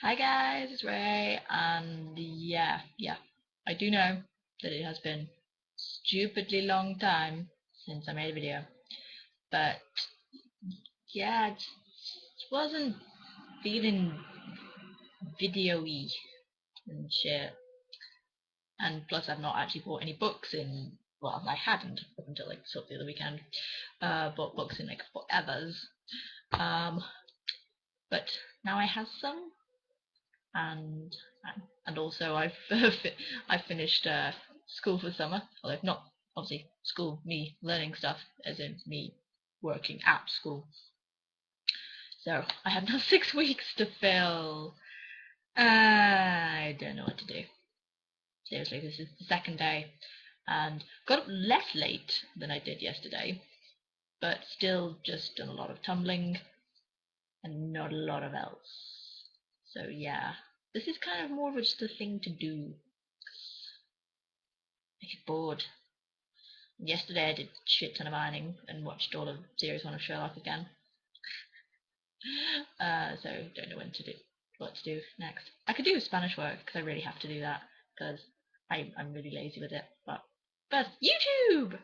Hi guys, it's Ray, and yeah, I do know that it has been stupidly long time since I made a video, but yeah, just wasn't feeling video-y and shit, and plus I've not actually bought any books in, well, I hadn't up until like sort of the other weekend, bought books in like forevers, um, but now I have some, and and also I've I've finished school for the summer. Although not obviously school, me learning stuff, as in me working at school. So I have now 6 weeks to fill. I don't know what to do. Seriously, this is the second day, and got up less late than I did yesterday, but still just done a lot of tumbling and not a lot of else. So yeah, this is kind of more of just a thing to do. I get bored. Yesterday I did a shit ton of ironing and watched all of series 1 of Sherlock again. So don't know what to do next. I could do Spanish work because I really have to do that because I'm really lazy with it. But YouTube.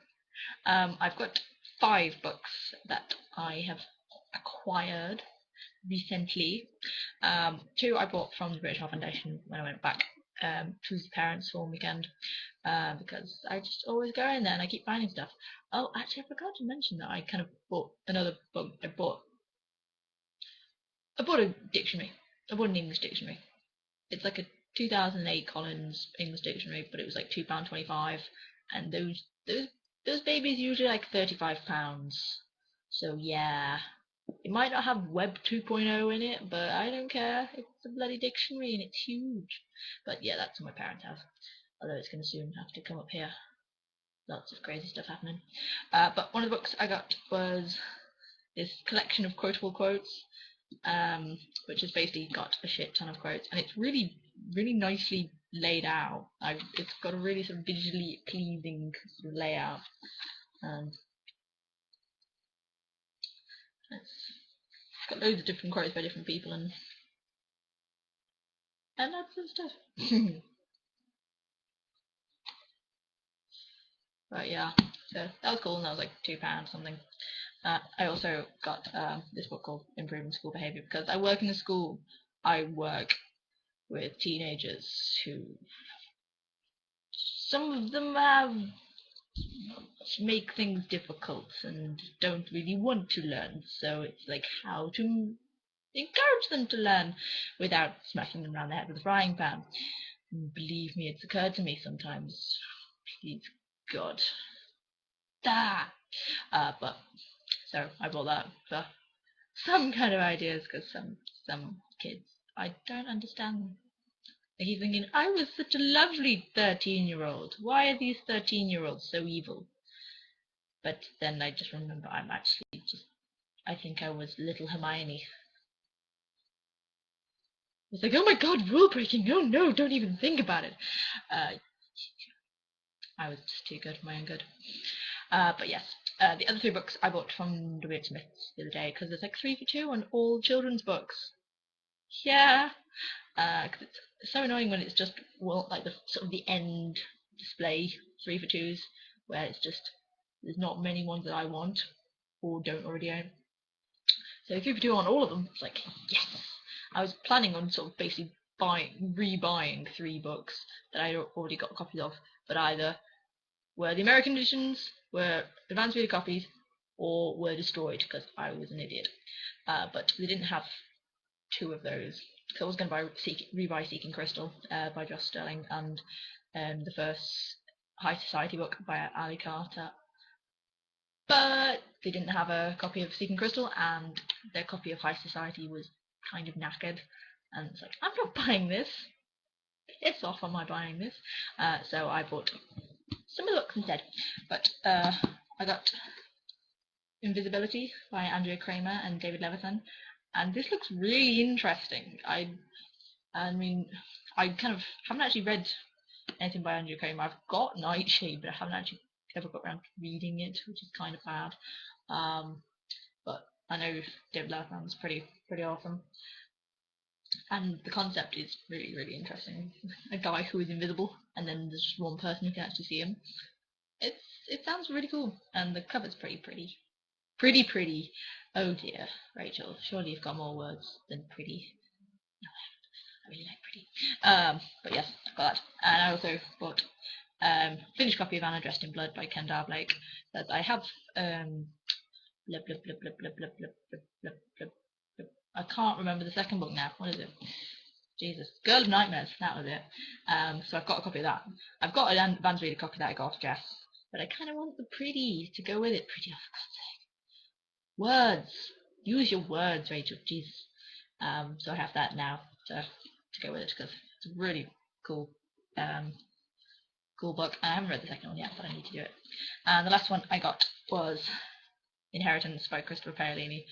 I've got 5 books that I have acquired recently. 2 I bought from the British Heart Foundation when I went back to the parents for weekend, because I just always go in there and I keep finding stuff. Oh, actually, I forgot to mention that I kind of bought another book. I bought a dictionary. I bought an English dictionary. It's like a 2008 Collins English dictionary, but it was like £2.25, and those babies usually like £35. So yeah, it might not have Web 2.0 in it, but I don't care. It's a bloody dictionary and it's huge. But yeah, that's what my parents have. Although it's going to soon have to come up here. Lots of crazy stuff happening. But one of the books I got was this collection of quotable quotes, which has basically got a shit ton of quotes, and it's really, really nicely laid out. It's got a really sort of visually pleasing sort of layout, and it's got loads of different quotes by different people, and lots of stuff. But yeah, so that was cool, and that was like £2 something. I also got this book called Improving School Behaviour because I work in a school. I work with teenagers who, some of them have make things difficult and don't really want to learn. So it's like how to encourage them to learn without smashing them around the head with a frying pan. And believe me, it's occurred to me sometimes. Please, God. Ah! But so I bought that for some kind of ideas because some kids, I don't understand them. I keep thinking, I was such a lovely 13-year-old. Why are these 13-year-olds so evil? But then I just remember I'm actually just, I think I was little Hermione. It's like, oh my god, rule breaking! Oh no, don't even think about it. Uh, I was just too good for my own good. But yes, the other 3 books I bought from W.H. Smith's the other day because there's like 3 for 2 on all children's books. Yeah, because it's so annoying when it's just, well, like the sort of the end display 3 for 2s where it's just there's not many ones that I want or don't already own. So 3 for 2 on all of them, it's like yes. I was planning on sort of basically rebuying 3 books that I already got copies of, but either were the American editions, were advanced reader copies, or were destroyed because I was an idiot. But they didn't have 2 of those. So I was going to rebuy Seeking Crystal by Joss Sterling and the first High Society book by Ali Carter. But they didn't have a copy of Seeking Crystal, and their copy of High Society was kind of knackered. And it's like, I'm not buying this. It's off on my buying this. So I bought some of the books instead. But I got Invisibility by Andrea Kramer and David Levithan, and this looks really interesting. I mean, I kind of haven't actually read anything by Andrea Kramer. I've got Nightshade, but I haven't actually ever got around to reading it, which is kind of bad. But I know David Levithan's pretty awesome. and the concept is really, really interesting. A guy who is invisible, and then there's just one person who can actually see him. It sounds really cool, and the cover's pretty pretty. Pretty pretty. Oh dear, Rachel, surely you've got more words than pretty. No, I really like pretty. But yes, I've got that. And I also bought finished copy of Anna Dressed in Blood by Ken Blake. That I have blah, blah, blah, blah, blah, blah, blah, blah, blah, blah, blah. I can't remember the second book now. What is it? Jesus, Girl of Nightmares. That was it. So I've got a copy of that. I've got an advanced reader copy that I got off Jess, but I kind of want the pretty to go with it. Pretty, oh, for God's sake. Words. Use your words, Rachel. Jesus. So I have that now to go with it because it's a really cool cool book. I haven't read the second one yet, but I need to do it. And the last one I got was Inheritance by Christopher Paolini.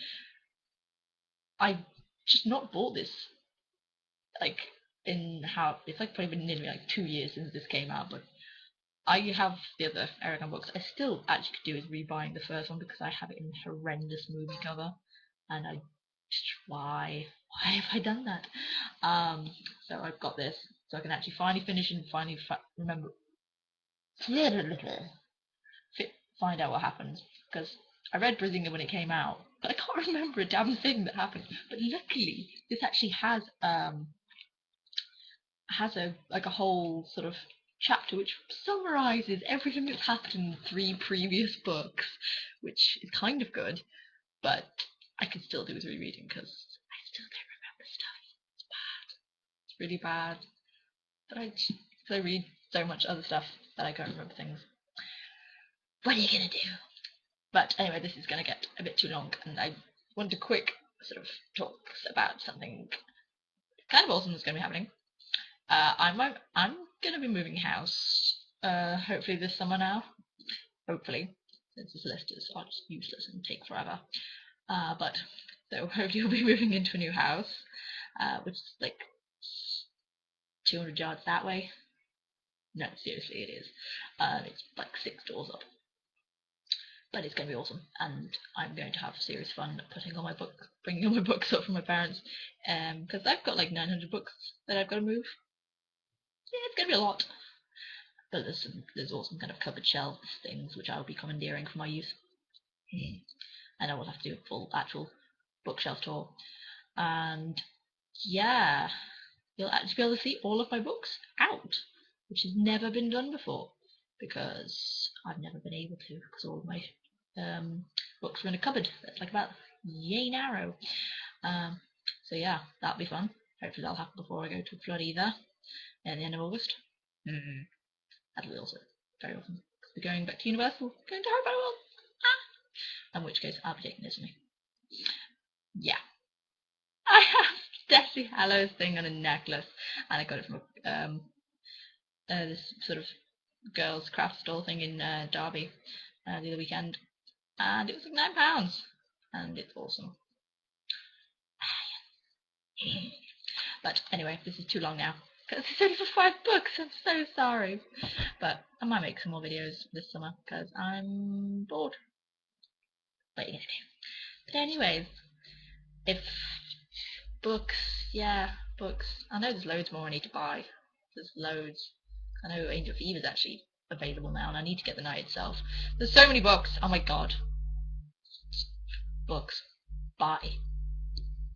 I just not bought this like it's like probably been nearly like 2 years since this came out, but I have the other Aragon books. I still actually could do with rebuying the first one because I have it in horrendous movie cover, and I just why have I done that? So I've got this, so I can actually finally finish and finally remember find out what happens, because I read Brisinga when it came out, but I can't remember a damn thing that happened. But luckily, this actually has a whole sort of chapter which summarizes everything that's happened in 3 previous books, which is kind of good. But I could still do with rereading because I still don't remember stuff. It's bad. It's really bad. But I read so much other stuff that I can't remember things. What are you gonna do? But anyway, this is going to get a bit too long, and I want a quick sort of talk about something kind of awesome that's going to be happening. I'm going to be moving house, hopefully this summer now. Hopefully, since the solicitors are just useless and take forever. But so hopefully we'll be moving into a new house, which is like 200 yards that way. No, seriously, it is. It's like 6 doors up. But it's going to be awesome, and I'm going to have serious fun bringing all my books up from my parents, because I've got like 900 books that I've got to move. Yeah, it's going to be a lot. But there's awesome kind of cupboard shelves things which I'll be commandeering for my use. And I will have to do a full actual bookshelf tour. And yeah, you'll actually be able to see all of my books out, which has never been done before, because I've never been able to, because all of my books are in a cupboard that's like about yay narrow. So yeah, that'll be fun. Hopefully that'll happen before I go to Florida at the end of August. That'll be also very awesome. We're going back to Universal, going to Harry World. In which case I'll be taking this with me. Yeah. I have Deathly Hallows thing on a necklace, and I got it from this sort of girls' craft store thing in Derby the other weekend, and it was like £9, and it's awesome. But anyway, this is too long now because it's only for 5 books. I'm so sorry, but I might make some more videos this summer because I'm bored. What are you gonna do? But anyways, if books, yeah, books. I know there's loads more I need to buy. There's loads. I know Angel Fever is actually available now, and I need to get the night itself. There's so many books. Oh my god. Books. Bye.